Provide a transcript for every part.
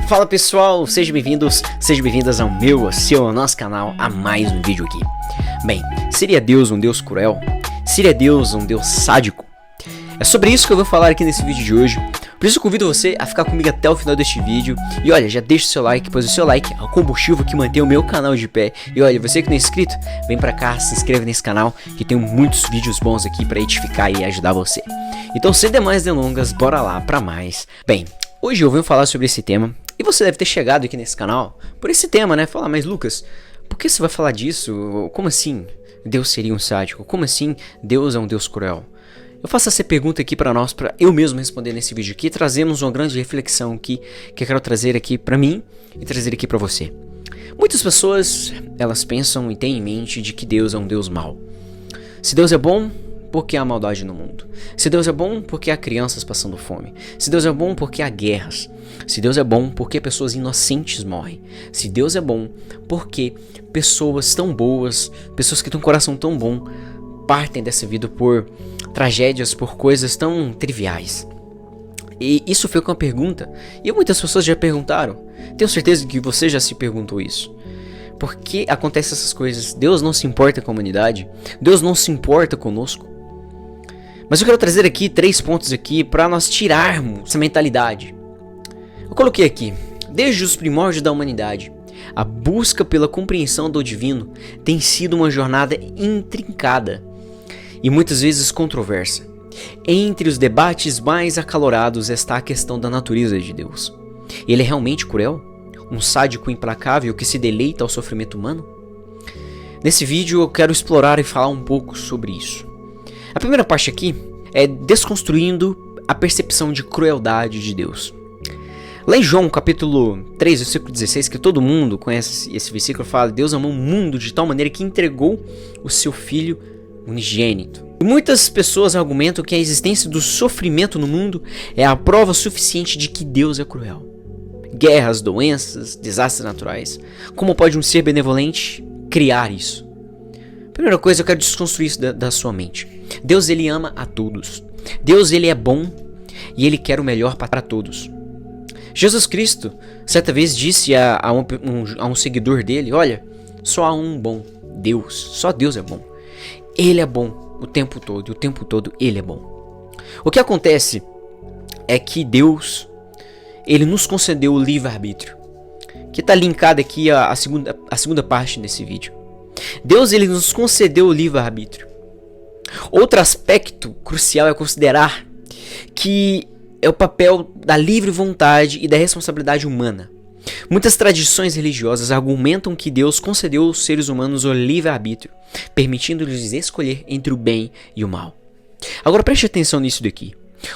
Fala pessoal, sejam bem-vindos, sejam bem-vindas ao nosso canal, a mais um vídeo aqui. Bem, seria Deus um Deus cruel? Seria Deus um Deus sádico? É sobre isso que eu vou falar aqui nesse vídeo de hoje. Por isso eu convido você a ficar comigo até o final deste vídeo. E olha, já deixa o seu like, pois o seu like é o combustível que mantém o meu canal de pé. E olha, você que não é inscrito, vem pra cá, se inscreve nesse canal, que tem muitos vídeos bons aqui pra edificar e ajudar você. Então, sem demais delongas, bora lá pra mais. Bem, hoje eu venho falar sobre esse tema. E você deve ter chegado aqui nesse canal por esse tema, né? Falar, mas Lucas, por que você vai falar disso? Como assim Deus seria um sádico? Como assim Deus é um Deus cruel? Eu faço essa pergunta aqui para nós, para eu mesmo responder nesse vídeo aqui. Trazemos uma grande reflexão aqui, que eu quero trazer aqui para mim e trazer aqui para você. Muitas pessoas, elas pensam e têm em mente de que Deus é um Deus mau. Se Deus é bom, por que há maldade no mundo? Se Deus é bom, por que há crianças passando fome? Se Deus é bom, por que há guerras? Se Deus é bom, por que pessoas inocentes morrem? Se Deus é bom, por que pessoas tão boas, pessoas que têm um coração tão bom, partem dessa vida por tragédias, por coisas tão triviais? E isso foi uma pergunta, e muitas pessoas já perguntaram. Tenho certeza que você já se perguntou isso. Por que acontecem essas coisas? Deus não se importa com a humanidade? Deus não se importa conosco? Mas eu quero trazer aqui 3 pontos aqui para nós tirarmos essa mentalidade. Eu coloquei aqui: desde os primórdios da humanidade, a busca pela compreensão do divino tem sido uma jornada intrincada e muitas vezes controversa. Entre os debates mais acalorados está a questão da natureza de Deus. Ele é realmente cruel? Um sádico implacável que se deleita ao sofrimento humano? Nesse vídeo eu quero explorar e falar um pouco sobre isso. A primeira parte aqui é desconstruindo a percepção de crueldade de Deus. Lá em João capítulo 3, versículo 16, que todo mundo conhece esse versículo, fala: Deus amou o mundo de tal maneira que entregou o seu Filho unigênito. E muitas pessoas argumentam que a existência do sofrimento no mundo é a prova suficiente de que Deus é cruel. Guerras, doenças, desastres naturais. Como pode um ser benevolente criar isso? Primeira coisa, eu quero desconstruir isso da sua mente. Deus, ele ama a todos. Deus, ele é bom e ele quer o melhor para todos. Jesus Cristo, certa vez, disse a um seguidor dele: olha, só há um bom, Deus. Só Deus é bom. Ele é bom o tempo todo, e o tempo todo ele é bom. O que acontece é que Deus, ele nos concedeu o livre-arbítrio, que está linkado aqui a segunda parte desse vídeo. Deus, ele nos concedeu o livre-arbítrio. Outro aspecto crucial é considerar que é o papel da livre vontade e da responsabilidade humana. Muitas tradições religiosas argumentam que Deus concedeu aos seres humanos o livre-arbítrio, permitindo-lhes escolher entre o bem e o mal. Agora preste atenção nisso daqui.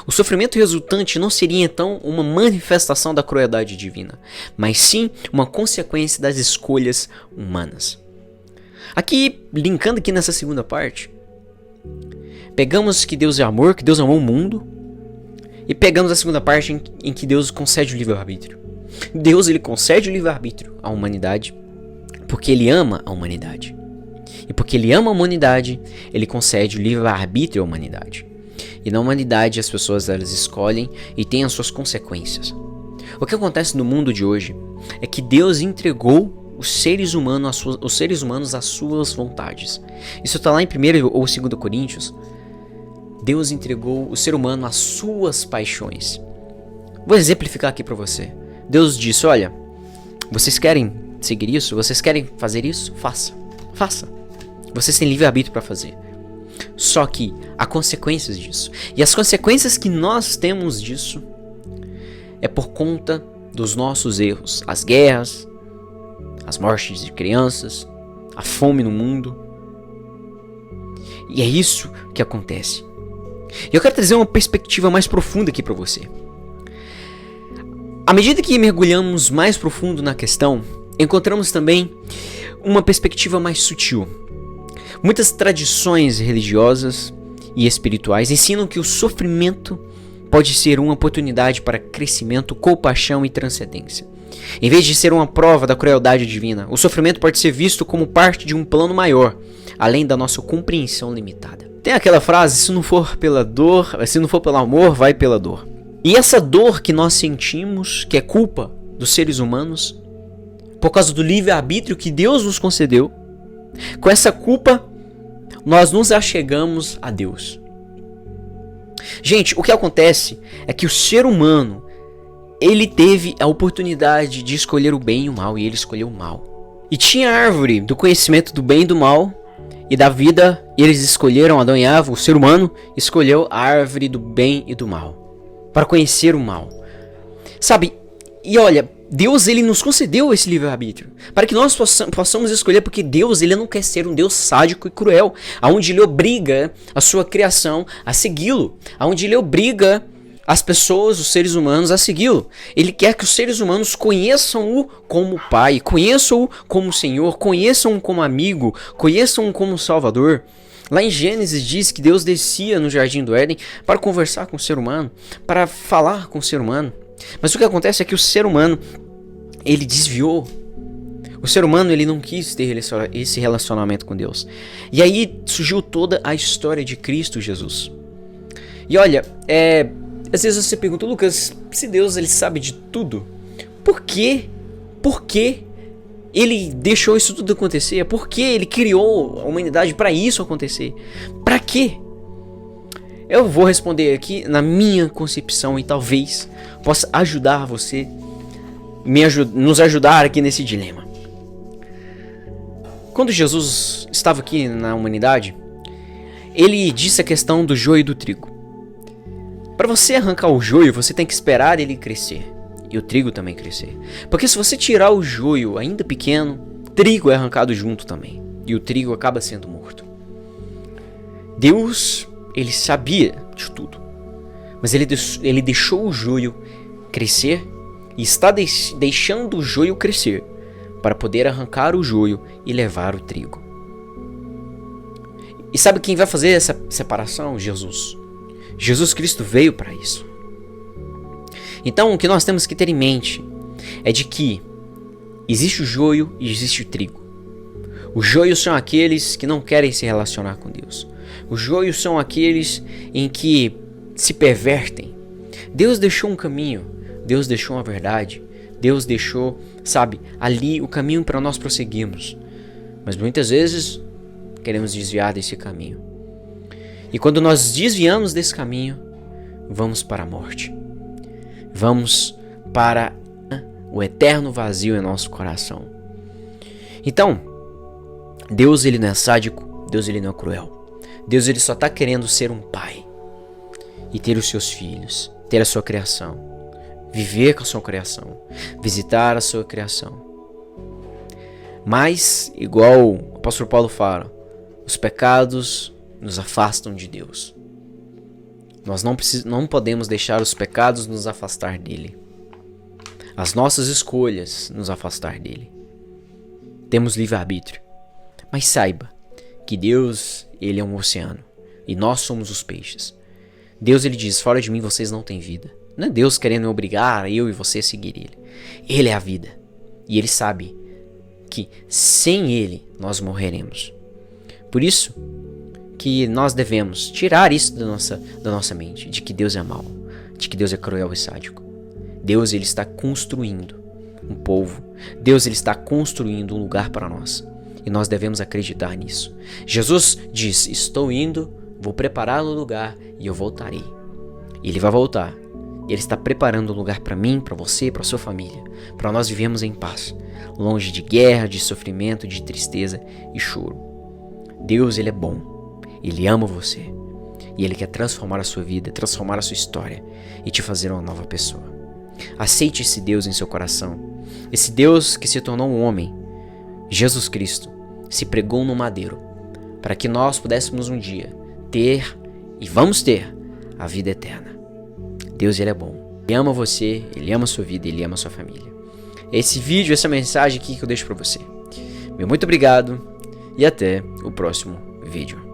O sofrimento resultante não seria então uma manifestação da crueldade divina, mas sim uma consequência das escolhas humanas. Aqui, linkando aqui nessa segunda parte, pegamos que Deus é amor, que Deus amou o mundo, e pegamos a segunda parte em que Deus concede o livre-arbítrio. Deus, ele concede o livre-arbítrio à humanidade porque ele ama a humanidade. E porque ele ama a humanidade, ele concede o livre-arbítrio à humanidade. E na humanidade as pessoas, elas escolhem e têm as suas consequências. O que acontece no mundo de hoje é que Deus entregou os seres humanos às suas vontades. Isso está lá em 1 ou 2 Coríntios. Deus entregou o ser humano às suas paixões. Vou exemplificar aqui para você. Deus disse: olha, vocês querem seguir isso? Vocês querem fazer isso? Faça. Vocês têm livre-arbítrio para fazer. Só que há consequências disso. E as consequências que nós temos disso é por conta dos nossos erros. As guerras, as mortes de crianças, a fome no mundo. E é isso que acontece. E eu quero trazer uma perspectiva mais profunda aqui para você. À medida que mergulhamos mais profundo na questão, encontramos também uma perspectiva mais sutil. Muitas tradições religiosas e espirituais ensinam que o sofrimento pode ser uma oportunidade para crescimento, compaixão e transcendência. Em vez de ser uma prova da crueldade divina, o sofrimento pode ser visto como parte de um plano maior, além da nossa compreensão limitada. Tem aquela frase: se não for pela dor, se não for pelo amor, vai pela dor. E essa dor que nós sentimos, que é culpa, dos seres humanos, por causa do livre-arbítrio que Deus nos concedeu, com essa culpa, nós nos achegamos a Deus. Gente, o que acontece é que o ser humano, ele teve a oportunidade de escolher o bem e o mal, e ele escolheu o mal. E tinha a árvore do conhecimento do bem e do mal, e da vida, e eles escolheram, Adão e Eva, o ser humano, escolheu a árvore do bem e do mal, para conhecer o mal. Sabe, e olha, Deus, ele nos concedeu esse livre-arbítrio, para que nós possamos escolher, porque Deus, ele não quer ser um Deus sádico e cruel, aonde ele obriga a sua criação a segui-lo, aonde ele obriga as pessoas, os seres humanos, a segui-lo. Ele quer que os seres humanos conheçam-o como Pai, conheçam-o como Senhor, conheçam-o como amigo, conheçam-o como Salvador. Lá em Gênesis diz que Deus descia no Jardim do Éden para conversar com o ser humano, para falar com o ser humano. Mas o que acontece é que o ser humano, ele desviou. O ser humano, ele não quis ter esse relacionamento com Deus. E aí surgiu toda a história de Cristo Jesus. E olha, às vezes você pergunta, Lucas, se Deus, ele sabe de tudo, por que ele deixou isso tudo acontecer? Por que ele criou a humanidade para isso acontecer? Para quê? Eu vou responder aqui na minha concepção e talvez possa ajudar você, nos ajudar aqui nesse dilema. Quando Jesus estava aqui na humanidade, ele disse a questão do joio e do trigo. Para você arrancar o joio, você tem que esperar ele crescer. E o trigo também crescer. Porque se você tirar o joio ainda pequeno, trigo é arrancado junto também. E o trigo acaba sendo morto. Deus, ele sabia de tudo. Mas ele deixou o joio crescer e está deixando o joio crescer para poder arrancar o joio e levar o trigo. E sabe quem vai fazer essa separação? Jesus. Jesus Cristo veio para isso. Então o que nós temos que ter em mente é de que existe o joio e existe o trigo. Os joios são aqueles que não querem se relacionar com Deus. Os joios são aqueles em que se pervertem. Deus deixou um caminho, Deus deixou uma verdade, Deus deixou, sabe, ali o caminho para nós prosseguirmos. Mas muitas vezes queremos desviar desse caminho. E quando nós desviamos desse caminho, vamos para a morte. Vamos para o eterno vazio em nosso coração. Então, Deus, ele não é sádico, Deus, ele não é cruel. Deus, ele só está querendo ser um pai e ter os seus filhos, ter a sua criação, viver com a sua criação, visitar a sua criação. Mas, igual o apóstolo Paulo fala, os pecados nos afastam de Deus. Nós não podemos deixar os pecados nos afastar dele. As nossas escolhas nos afastar dele. Temos livre-arbítrio. Mas saiba que Deus, ele é um oceano e nós somos os peixes. Deus, ele diz, fora de mim vocês não têm vida. Não é Deus querendo obrigar eu e você a seguir ele. Ele é a vida. E ele sabe que sem ele nós morreremos. Por isso que nós devemos tirar isso da nossa mente, de que Deus é mau, de que Deus é cruel e sádico. Deus, ele está construindo um povo. Deus, ele está construindo um lugar para nós. E nós devemos acreditar nisso. Jesus diz, estou indo, vou preparar um lugar e eu voltarei. E ele vai voltar. Ele está preparando um lugar para mim, para você, para sua família, para nós vivermos em paz, longe de guerra, de sofrimento, de tristeza e choro. Deus, ele é bom. Ele ama você. E ele quer transformar a sua vida, transformar a sua história e te fazer uma nova pessoa. Aceite esse Deus em seu coração. Esse Deus que se tornou um homem, Jesus Cristo, se pregou no madeiro para que nós pudéssemos um dia ter e vamos ter a vida eterna. Deus, ele é bom. Ele ama você, ele ama a sua vida, ele ama a sua família. Esse vídeo, essa mensagem aqui que eu deixo para você. Meu muito obrigado e até o próximo vídeo.